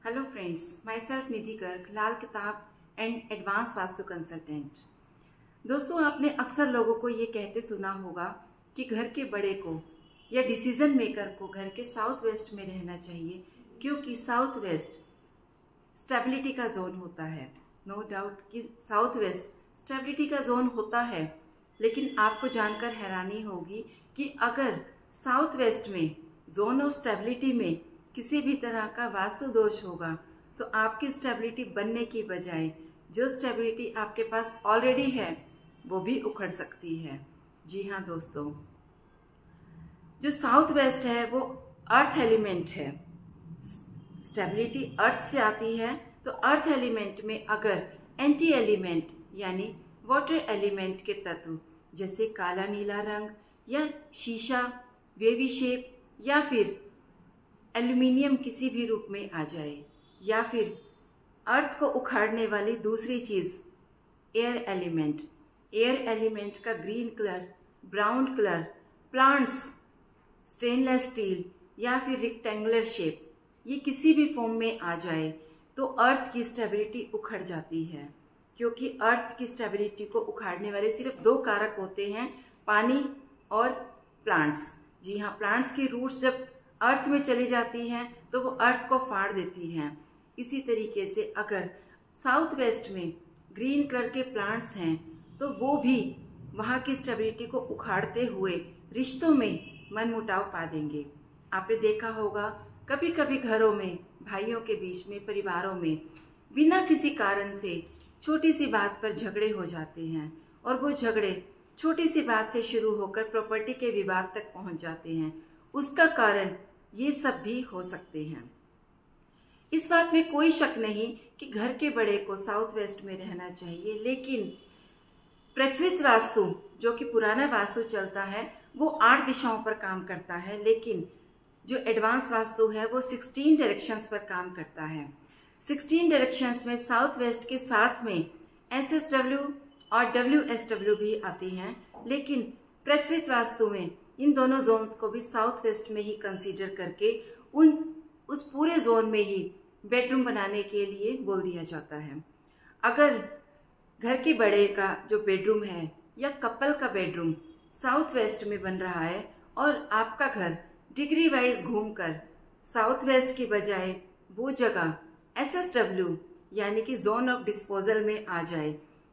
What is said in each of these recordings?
Hello friends, my self निधि गर्ग, लाल किताब and advance vastu consultant. दोस्तों, आपने अक्सर लोगों को ये कहते सुना होगा कि घर के बड़े को या डिसीजन मेकर को घर के साउथ वेस्ट में रहना चाहिए, क्योंकि साउथ वेस्ट स्टेबिलिटी का जोन होता है। नो डाउट कि साउथ वेस्ट स्टेबिलिटी का जोन होता है, लेकिन आपको जानकर हैरानी होगी कि अगर साउथ वेस्ट में जोन ऑफ स्टेबिलिटी में किसी भी तरह का वास्तु दोष होगा तो आपकी स्टेबिलिटी बनने की बजाय जो स्टेबिलिटी आपके पास ऑलरेडी है वो भी उखड़ सकती है। जी हाँ दोस्तों, जो साउथ वेस्ट है वो अर्थ एलिमेंट है। स्टेबिलिटी अर्थ से आती है, तो अर्थ एलिमेंट में अगर एंटी एलिमेंट यानी वाटर एलिमेंट के तत्व जैसे काला नीला रंग या शीशा वेवी शेप या फिर एल्यूमिनियम किसी भी रूप में आ जाए, या फिर अर्थ को उखाड़ने वाली दूसरी चीज एयर एलिमेंट का green colour, brown colour, plants, stainless steel या फिर रेक्टेंगुलर शेप, ये किसी भी फॉर्म में आ जाए तो अर्थ की स्टेबिलिटी उखड़ जाती है। क्योंकि अर्थ की स्टेबिलिटी को उखाड़ने वाले सिर्फ दो कारक होते हैं, पानी और प्लांट्स। जी हाँ, प्लांट्स की रूट्स जब अर्थ में चली जाती हैं तो वो अर्थ को फाड़ देती हैं। इसी तरीके से अगर साउथ वेस्ट में ग्रीन कलर के प्लांट्स हैं तो वो भी वहाँ की स्टेबिलिटी को उखाड़ते हुए रिश्तों में मनमुटाव पा देंगे। आपने देखा होगा कभी कभी घरों में, भाइयों के बीच में, परिवारों में बिना किसी कारण से छोटी सी बात पर झगड़े हो जाते हैं, और वो झगड़े छोटी सी बात से शुरू होकर प्रॉपर्टी के विवाद तक पहुंच जाते हैं। उसका कारण ये सब भी हो सकते हैं। इस बात में कोई शक नहीं कि घर के बड़े को साउथ वेस्ट में रहना चाहिए, लेकिन प्रचलित वास्तु जो कि पुराना वास्तु चलता है वो 8 दिशाओं पर काम करता है, लेकिन जो एडवांस वास्तु है वो 16 डायरेक्शंस पर काम करता है। 16 डायरेक्शंस में साउथ वेस्ट के साथ में SSW और WSW भी आती हैं, लेकिन प्रचलित वास्तु में इन दोनों जोन्स को भी साउथ वेस्ट में ही कंसीडर करके उस पूरे जोन में ही बेडरूम बनाने के लिए बोल दिया जाता है। अगर घर के बड़े का जो बेडरूम है या कपल का बेडरूम साउथ वेस्ट में बन रहा है और आपका घर डिग्री वाइज घूमकर साउथ वेस्ट की बजाय वो जगह SSW यानी कि जोन ऑफ डिस्पोजल में आ जाए,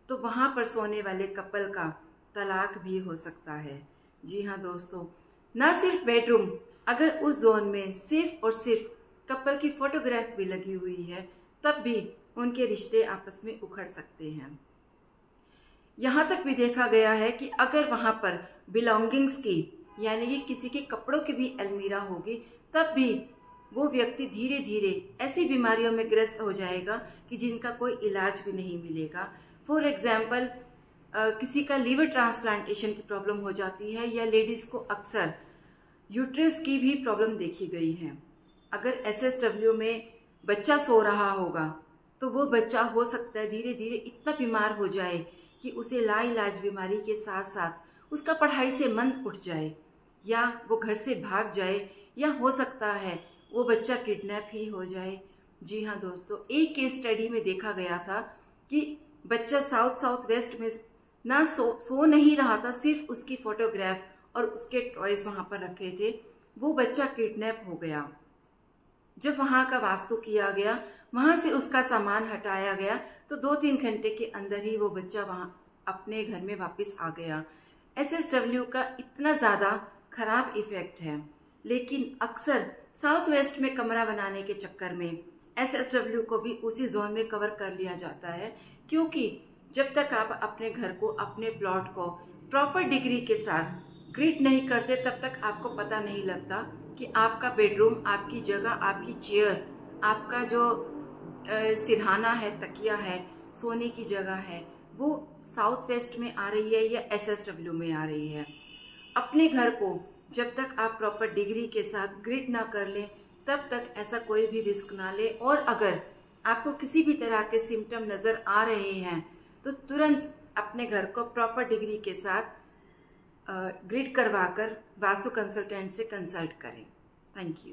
तो वहां पर सोने वाले कपल का तलाक भी हो सकता है। जी हाँ दोस्तों, न सिर्फ बेडरूम, अगर उस जोन में सिर्फ और सिर्फ कपल की फोटोग्राफ भी लगी हुई है तब भी उनके रिश्ते आपस में उखड़ सकते हैं। यहाँ तक भी देखा गया है कि अगर वहां पर बिलोंगिंग्स की यानी कि किसी के कपड़ों की भी अलमीरा होगी तब भी वो व्यक्ति धीरे धीरे ऐसी बीमारियों में ग्रस्त हो जाएगा कि जिनका कोई इलाज भी नहीं मिलेगा। फॉर एग्जाम्पल, किसी का लीवर ट्रांसप्लांटेशन की प्रॉब्लम हो जाती है, या लेडीज को अक्सर यूट्रस की भी प्रॉब्लम देखी गई है। अगर SSW में बच्चा सो रहा होगा तो वो बच्चा हो सकता है धीरे धीरे इतना बीमार हो जाए कि उसे लाइलाज बीमारी के साथ साथ उसका पढ़ाई से मन उठ जाए, या वो घर से भाग जाए, या हो सकता है वो बच्चा किडनैप ही हो जाए। जी हाँ दोस्तों, एक केस स्टडी में देखा गया था कि बच्चा साउथ वेस्ट में ना सो नहीं रहा था, सिर्फ उसकी फोटोग्राफ और उसके टॉयज वहां पर रखे थे। वो बच्चा किडनैप हो गया। जब वहां का वास्तु किया गया, वहां से उसका सामान हटाया गया, तो 2-3 घंटे के अंदर ही वो बच्चा वहां अपने घर में वापस आ गया। SSW का इतना ज्यादा खराब इफेक्ट है, लेकिन अक्सर साउथ वेस्ट में कमरा बनाने के चक्कर में SSW को भी उसी जोन में कवर कर लिया जाता है। क्योंकि जब तक आप अपने घर को, अपने प्लॉट को प्रॉपर डिग्री के साथ ग्रिड नहीं करते तब तक आपको पता नहीं लगता कि आपका बेडरूम, आपकी जगह, आपकी चेयर, आपका जो सिरहाना है, तकिया है, सोने की जगह है, वो साउथ वेस्ट में आ रही है या SSW में आ रही है। अपने घर को जब तक आप प्रॉपर डिग्री के साथ ग्रिड ना कर लें तब तक ऐसा कोई भी रिस्क ना ले, और अगर आपको किसी भी तरह के सिम्टम नजर आ रहे हैं तो तुरंत अपने घर को प्रॉपर डिग्री के साथ ग्रिड करवाकर वास्तु कंसल्टेंट से कंसल्ट करें। Thank you.